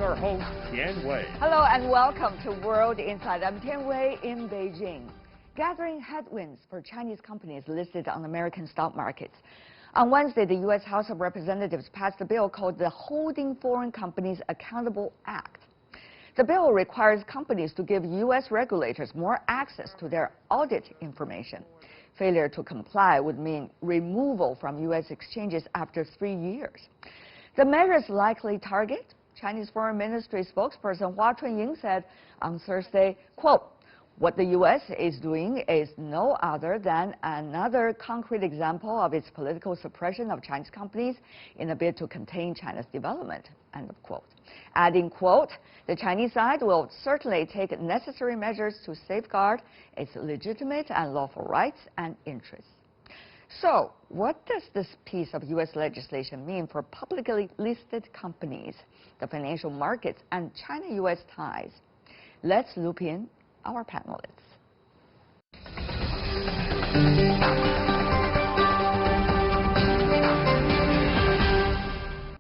our host, Tian Wei. Hello and welcome to World Insight. I'm Tian Wei in Beijing. Gathering headwinds for Chinese companies listed on American stock markets. On Wednesday, the U.S. House of Representatives passed a bill called the Holding Foreign Companies Accountable Act. The bill requires companies to give U.S. regulators more access to their audit information. Failure to comply would mean removal from U.S. exchanges after 3 years. The measures likely target Chinese Foreign Ministry spokesperson Chunying said on Thursday, quote, "What the U.S. is doing is no other than another concrete example of its political suppression of Chinese companies in a bid to contain China's development," end of quote. Adding, quote, "The Chinese side will certainly take necessary measures to safeguard its legitimate and lawful rights and interests." So, what does this piece of U.S. legislation mean for publicly listed companies, the financial markets, and China-U.S. ties? Let's loop in our panelists.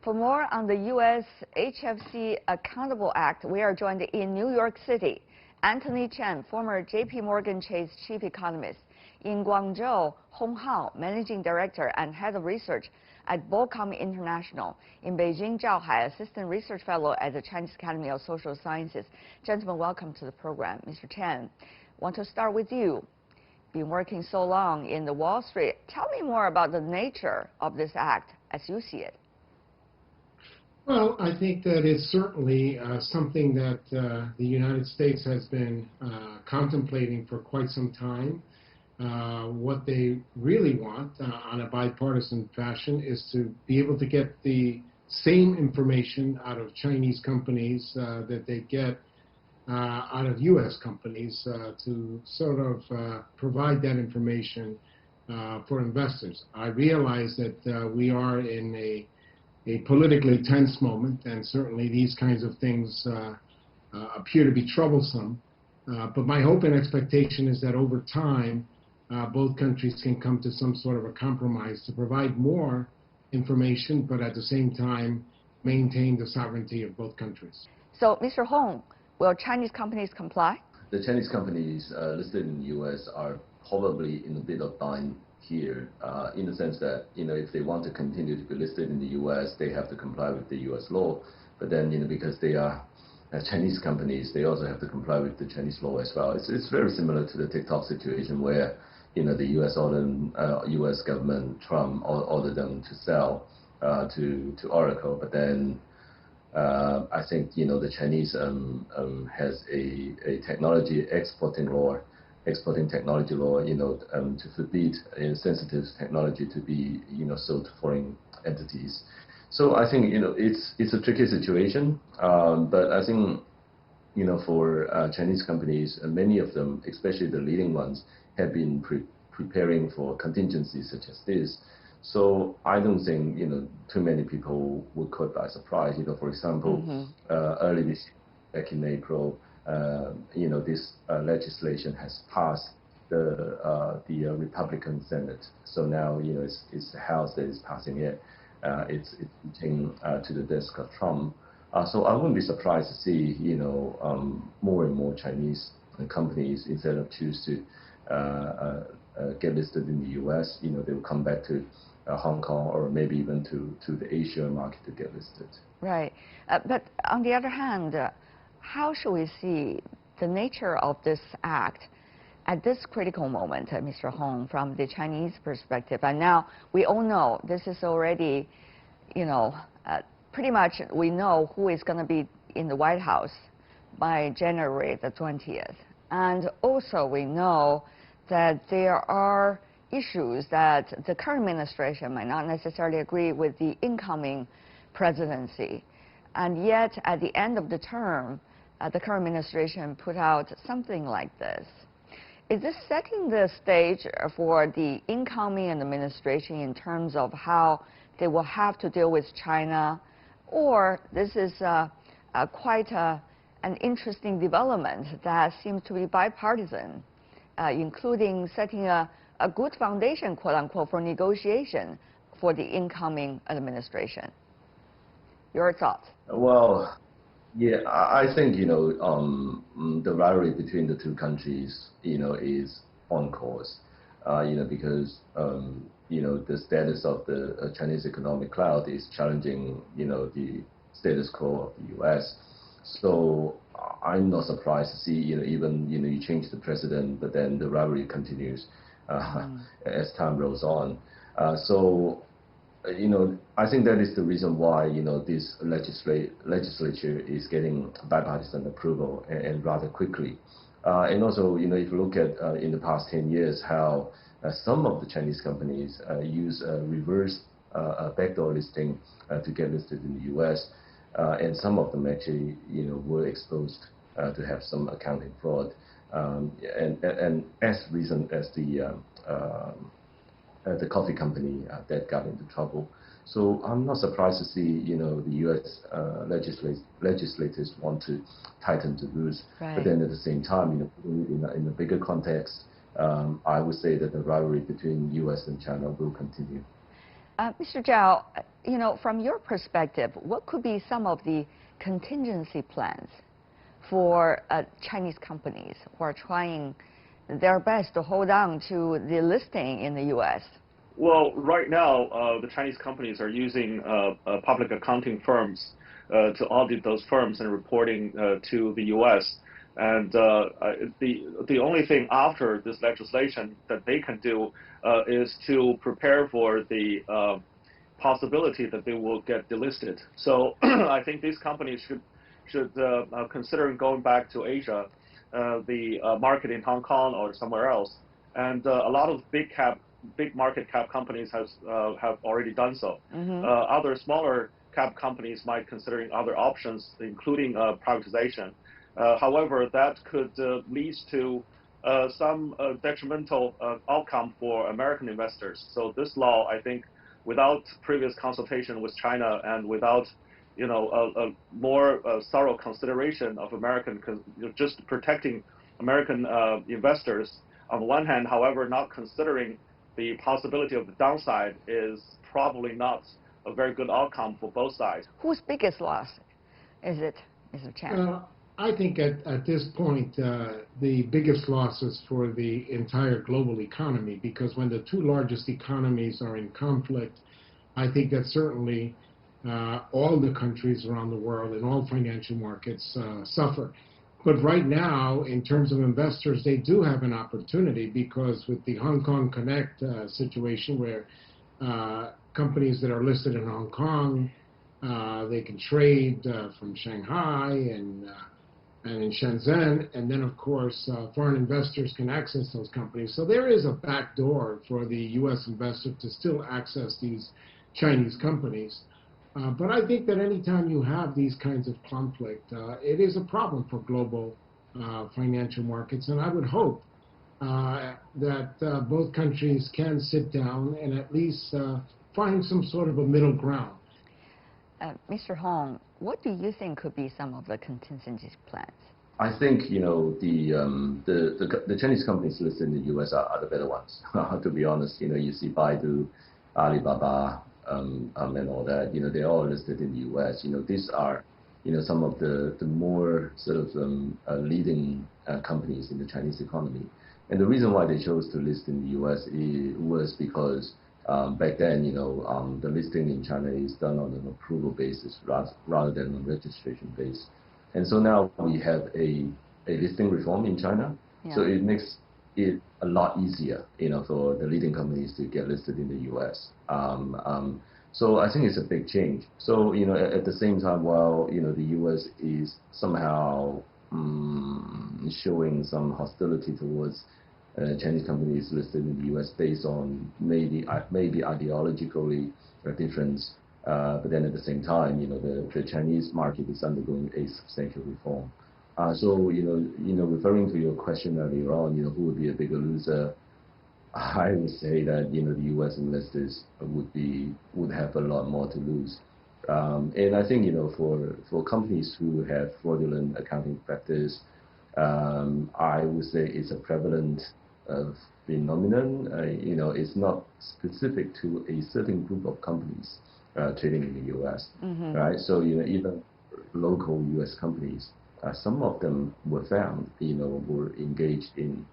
For more on the U.S. HFC Accountable Act, we are joined in New York City. Anthony Chen, former J.P. Morgan Chase chief economist. In Guangzhou, Hong Hao, managing director and head of research at BOCOM International. In Beijing, Zhao Hai, assistant research fellow at the Chinese Academy of Social Sciences. Gentlemen, welcome to the program. Mr. Chen, want to start with you. Been working so long in the Wall Street. Tell me more about the nature of this act as you see it. Well, I think that it's certainly something that the United States has been contemplating for quite some time. What they really want on a bipartisan fashion is to be able to get the same information out of Chinese companies that they get out of U.S. companies to sort of provide that information for investors. I realize that we are in a politically tense moment, and certainly these kinds of things appear to be troublesome. But my hope and expectation is that over time, both countries can come to some sort of a compromise to provide more information, but at the same time maintain the sovereignty of both countries. So, Mr. Hong, will Chinese companies comply? The Chinese companies listed in the U.S. are probably in a bit of bind here, in the sense that, if they want to continue to be listed in the U.S., they have to comply with the U.S. law. But then, because they are Chinese companies, they also have to comply with the Chinese law as well. It's very similar to the TikTok situation where, the U.S. government, Trump, ordered them to sell to Oracle. But then I think, the Chinese has a technology exporting technology law, to forbid sensitive technology to be, sold to foreign entities. So I think, it's a tricky situation. But I think, for Chinese companies, many of them, especially the leading ones, have been preparing for contingencies such as this. So I don't think, too many people would caught by surprise. For example, early this year, back in April, this legislation has passed the Republican Senate. So now, it's the House that is passing it. It's reaching to the desk of Trump. So I wouldn't be surprised to see, more and more Chinese companies, instead of choose to get listed in the U.S., they will come back to Hong Kong or maybe even to the Asia market to get listed. Right. But on the other hand, how should we see the nature of this act at this critical moment, Mr. Hong, from the Chinese perspective? And now we all know this is already, pretty much we know who is going to be in the White House by January the 20th. And also we know that there are issues that the current administration might not necessarily agree with the incoming presidency. And yet, at the end of the term, the current administration put out something like this. Is this setting the stage for the incoming administration in terms of how they will have to deal with China? Or this is quite an interesting development that seems to be bipartisan, including setting a good foundation, quote unquote, for negotiation for the incoming administration? Your thoughts? Well, Yeah, I think, the rivalry between the two countries, is on course, because, the status of the Chinese economic cloud is challenging, the status quo of the U.S. So I'm not surprised to see, even, you change the president, but then the rivalry continues as time rolls on. So I think that is the reason why, this legislature is getting bipartisan approval and rather quickly. And also, if you look at in the past 10 years, how some of the Chinese companies use reverse backdoor listing to get listed in the U.S., and some of them actually, were exposed to have some accounting fraud. And as recent as the coffee company that got into trouble. So I'm not surprised to see, the U.S. Legislators want to tighten the rules. Right. But then at the same time, in a bigger context, I would say that the rivalry between U.S. and China will continue. Mr. Zhao, from your perspective, what could be some of the contingency plans for Chinese companies who are trying their best to hold on to the listing in the U.S.? Well, right now, the Chinese companies are using public accounting firms to audit those firms and reporting to the U.S. And the only thing after this legislation that they can do is to prepare for the possibility that they will get delisted. So I think these companies should consider going back to Asia, the market in Hong Kong or somewhere else. And a lot of big market cap companies have already done so. Other smaller cap companies might considering other options, including privatization. However, that could lead to some detrimental outcome for American investors. So this law, I think, without previous consultation with China and without a more thorough consideration of just protecting American investors on the one hand, however, not considering the possibility of the downside is probably not a very good outcome for both sides. Whose biggest loss is it, Mr. Chan? I think at this point, the biggest loss is for the entire global economy, because when the two largest economies are in conflict, I think that certainly all the countries around the world and all financial markets suffer. But right now, in terms of investors, they do have an opportunity, because with the Hong Kong Connect situation, where companies that are listed in Hong Kong, they can trade from Shanghai and in Shenzhen, and then of course foreign investors can access those companies. So there is a back door for the U.S. investor to still access these Chinese companies. But I think that anytime you have these kinds of conflict, it is a problem for global financial markets. And I would hope that both countries can sit down and at least find some sort of a middle ground. Mr. Hong, what do you think could be some of the contingency plans? I think, the Chinese companies listed in the U.S. are the better ones. To be honest, you see Baidu, Alibaba, and all that, they're all listed in the U.S. These are, some of the more sort of leading companies in the Chinese economy. And the reason why they chose to list in the U.S. was because back then, the listing in China is done on an approval basis rather than on registration base. And so now we have a listing reform in China, so it makes it a lot easier, for the leading companies to get listed in the U.S. So I think it's a big change. So, at the same time, while, the U.S. is somehow showing some hostility towards Chinese companies listed in the U.S. based on maybe ideologically a difference, but then at the same time, the Chinese market is undergoing a substantial reform. So, referring to your question earlier on, who would be a bigger loser, I would say that, the U.S. investors would have a lot more to lose. And I think, for companies who have fraudulent accounting practice, I would say it's a prevalent phenomenon. It's not specific to a certain group of companies trading in the U.S. Right? So, local U.S. companies, some of them were found, were engaged in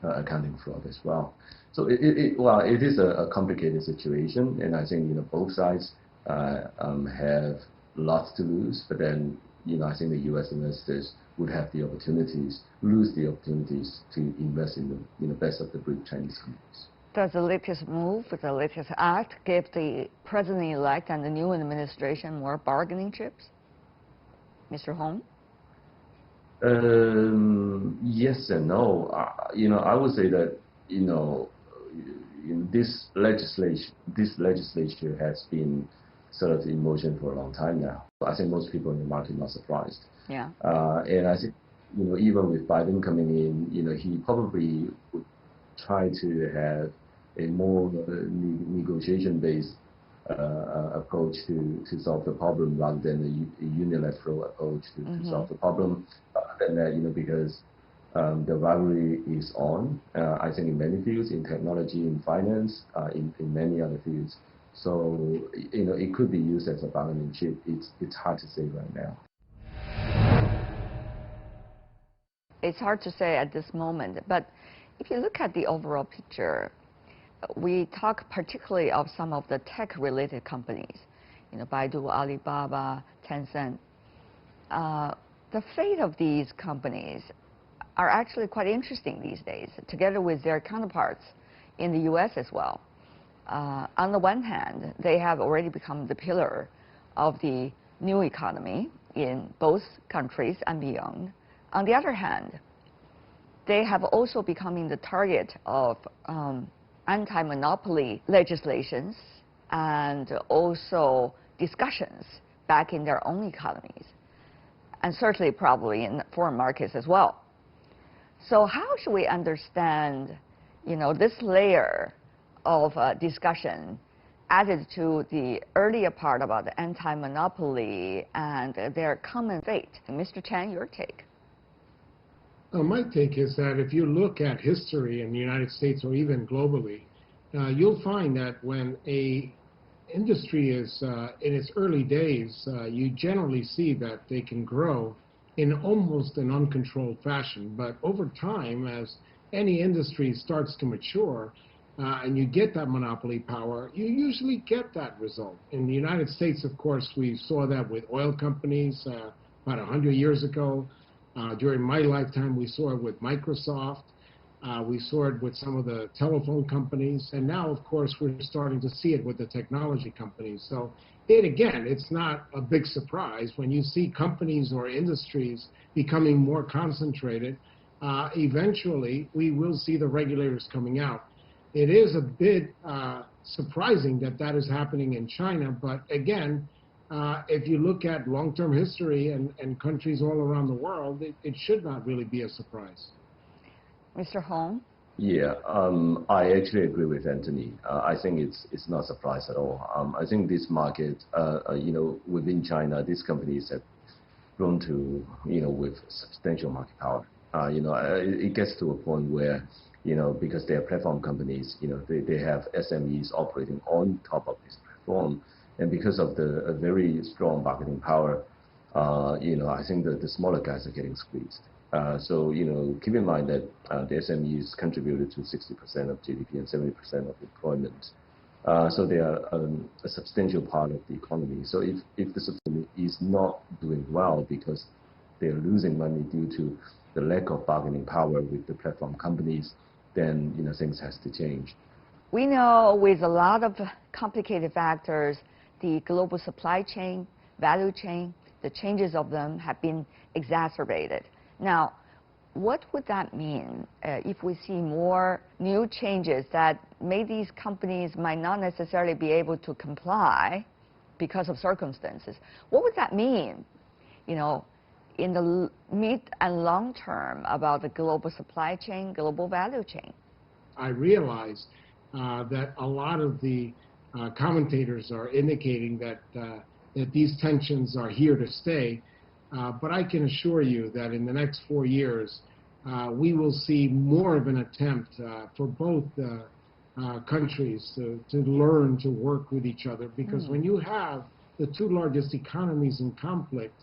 accounting fraud as well. So it is a complicated situation, and I think both sides have lots to lose. But then I think the U.S. investors would have the opportunities, lose the opportunities to invest in the best of the breed Chinese companies. Does the latest move, the latest act, give the president-elect and the new administration more bargaining chips? Mr. Hong? Yes and no. I would say that this legislature has been sort of in motion for a long time now. I think most people in the market are not surprised. Yeah. And I think even with Biden coming in, he probably would try to have a more negotiation-based approach to solve the problem rather than a unilateral approach to solve the problem. Than that, because the rivalry is on. I think in many fields, in technology, in finance, in many other fields. So it could be used as a bargaining chip. It's hard to say right now. It's hard to say at this moment, but if you look at the overall picture, we talk particularly of some of the tech-related companies, Baidu, Alibaba, Tencent. The fate of these companies are actually quite interesting these days, together with their counterparts in the U.S. as well. On the one hand, they have already become the pillar of the new economy in both countries and beyond. On the other hand, they have also become the target of anti-monopoly legislations and also discussions back in their own economies, and certainly probably in foreign markets as well. So how should we understand, this layer of discussion added to the earlier part about the anti-monopoly and their common fate? Mr. Chen, your take? Well, my take is that if you look at history in the United States or even globally, you'll find that when a industry is in its early days, you generally see that they can grow in almost an uncontrolled fashion. But over time, as any industry starts to mature and you get that monopoly power, you usually get that result. In the United States, of course, we saw that with oil companies about 100 years ago. During my lifetime, we saw it with Microsoft. We saw it with some of the telephone companies, and now, of course, we're starting to see it with the technology companies. So, it's not a big surprise when you see companies or industries becoming more concentrated. Eventually, we will see the regulators coming out. It is a bit surprising that is happening in China, but again, if you look at long-term history and countries all around the world, it should not really be a surprise. Mr. Hong? Yeah, I actually agree with Anthony. I think it's not a surprise at all. I think this market, within China, these companies have grown to, with substantial market power. It gets to a point where, because they are platform companies, they have SMEs operating on top of this platform. And because of the very strong marketing power, I think that the smaller guys are getting squeezed. So, keep in mind that the SMEs contributed to 60% of GDP and 70% of employment. So they are a substantial part of the economy. So if the system is not doing well because they are losing money due to the lack of bargaining power with the platform companies, then things has to change. We know with a lot of complicated factors, the global supply chain, value chain, the changes of them have been exacerbated. Now, what would that mean if we see more new changes that maybe these companies might not necessarily be able to comply because of circumstances? What would that mean, in the mid and long term about the global supply chain, global value chain? I realize that a lot of the commentators are indicating that these tensions are here to stay. But I can assure you that in the next 4 years, we will see more of an attempt for both countries to learn to work with each other. Because when you have the two largest economies in conflict,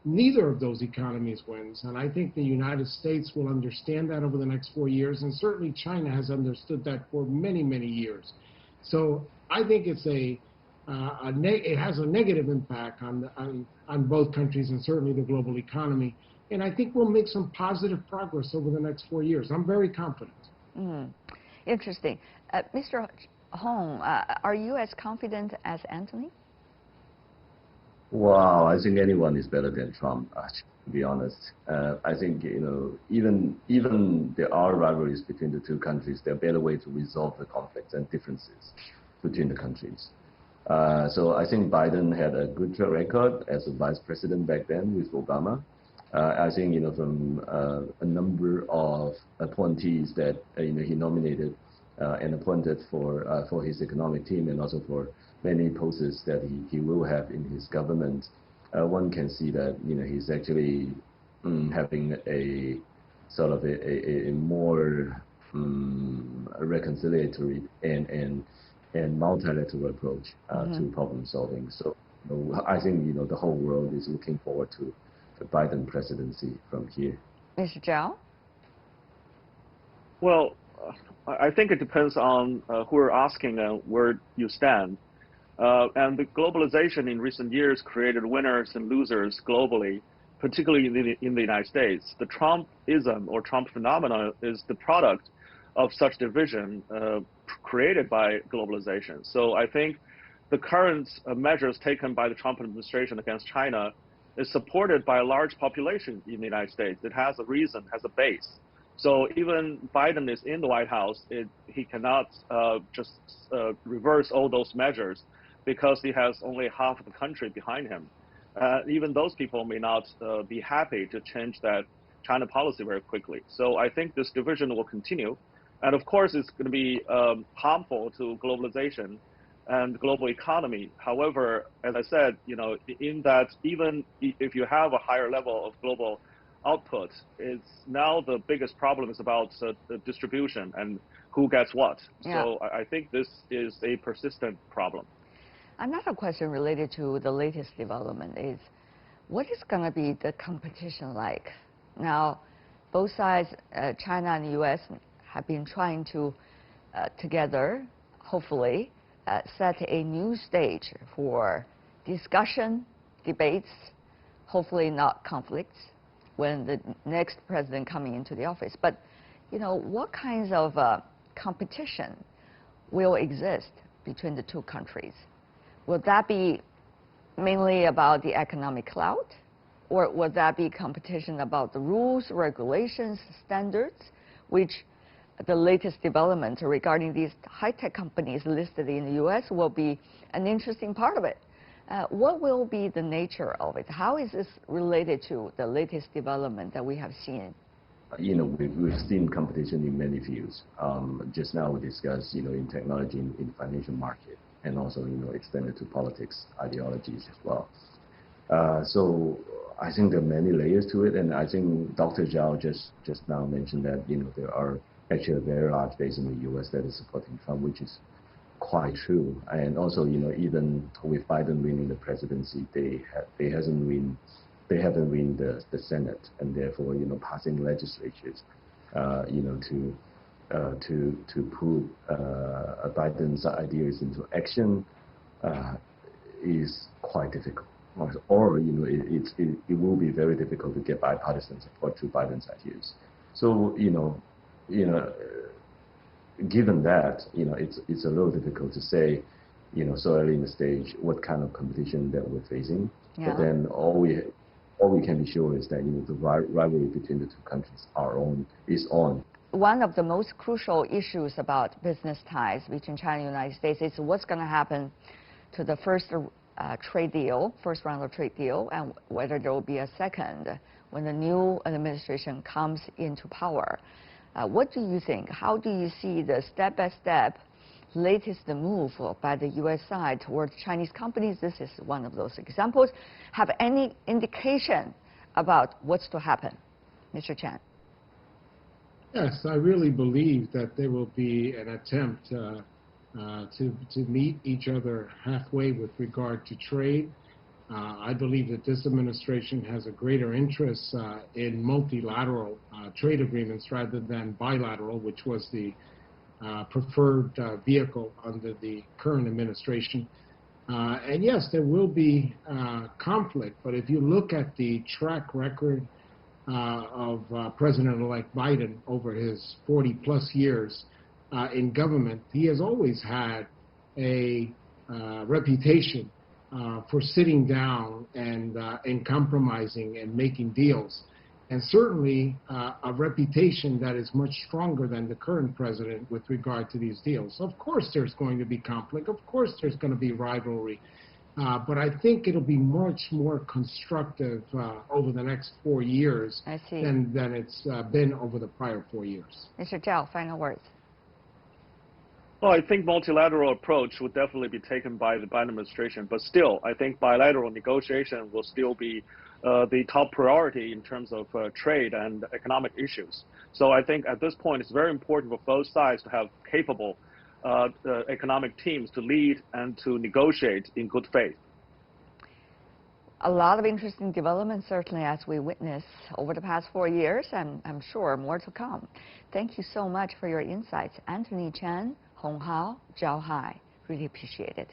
neither of those economies wins. And I think the United States will understand that over the next 4 years, and certainly China has understood that for many, many years. So I think it's it has a negative impact on both countries and certainly the global economy. And I think we'll make some positive progress over the next 4 years. I'm very confident. Interesting. Mr. Hong, are you as confident as Anthony? Wow, I think anyone is better than Trump, to be honest. I think, even there are rivalries between the two countries, there are better ways to resolve the conflicts and differences between the countries. So I think Biden had a good track record as a vice president back then with Obama. I think, from a number of appointees that, he nominated and appointed for his economic team and also for many posts that he will have in his government, one can see that, he's actually having a sort of a more reconciliatory and multilateral approach to problem solving. So I think, the whole world is looking forward to the Biden presidency from here. Mr. Zhao? Well, I think it depends on who we're asking and where you stand. And the globalization in recent years created winners and losers globally, particularly in the United States. The Trumpism or Trump phenomenon is the product of such division created by globalization. So I think the current measures taken by the Trump administration against China is supported by a large population in the United States. It has a reason, has a base. So even Biden is in the White House, he cannot just reverse all those measures because he has only half of the country behind him. Even those people may not be happy to change that China policy very quickly. So I think this division will continue. And of course, it's going to be harmful to globalization and global economy. However, as I said, in that even if you have a higher level of global output, it's now the biggest problem is about the distribution and who gets what. Yeah. So I think this is a persistent problem. Another question related to the latest development is, what is going to be the competition like? Now, both sides, China and the U.S., have been trying to, together, hopefully, set a new stage for discussion, debates, hopefully not conflicts, when the next president coming into the office. But, what kinds of competition will exist between the two countries? Will that be mainly about the economic clout? Or would that be competition about the rules, regulations, standards, which the latest development regarding these high-tech companies listed in the U.S. will be an interesting part of it. What will be the nature of it? How is this related to the latest development that we have seen? We've seen competition in many fields. Just now we discussed, in technology, in financial market, and also, extended to politics, ideologies as well. So I think there are many layers to it, and I think Dr. Zhao just now mentioned that, there are actually a very large base in the U.S. that is supporting Trump, which is quite true. And also, even with Biden winning the presidency, they haven't win the Senate, and therefore, passing legislatures, to put Biden's ideas into action is quite difficult. Or, it will be very difficult to get bipartisan support to Biden's ideas. So, given that, it's a little difficult to say, so early in the stage, what kind of competition that we're facing. Yeah. But then all we can be sure is that, the rivalry between the two countries is on. One of the most crucial issues about business ties between China and the United States is what's going to happen to the first round of trade deal, and whether there will be a second when the new administration comes into power. What do you think? How do you see the step-by-step latest move by the U.S. side towards Chinese companies? This is one of those examples. Have any indication about what's to happen? Mr. Chen. Yes, I really believe that there will be an attempt to meet each other halfway with regard to trade. I believe that this administration has a greater interest in multilateral trade agreements rather than bilateral, which was the preferred vehicle under the current administration. And yes, there will be conflict, but if you look at the track record of President-elect Biden over his 40-plus years in government, he has always had a reputation for sitting down and compromising and making deals, and certainly a reputation that is much stronger than the current president with regard to these deals. Of course there's going to be conflict, of course there's going to be rivalry, but I think it'll be much more constructive over the next 4 years than it's been over the prior 4 years. Mr. Zhao, final words. Well, I think multilateral approach would definitely be taken by the Biden administration, but still, I think bilateral negotiation will still be the top priority in terms of trade and economic issues. So I think at this point, it's very important for both sides to have capable economic teams to lead and to negotiate in good faith. A lot of interesting developments, certainly, as we witness over the past 4 years, and I'm sure more to come. Thank you so much for your insights, Anthony Chen, Hong Hao, Zhao Hai. Really appreciate it.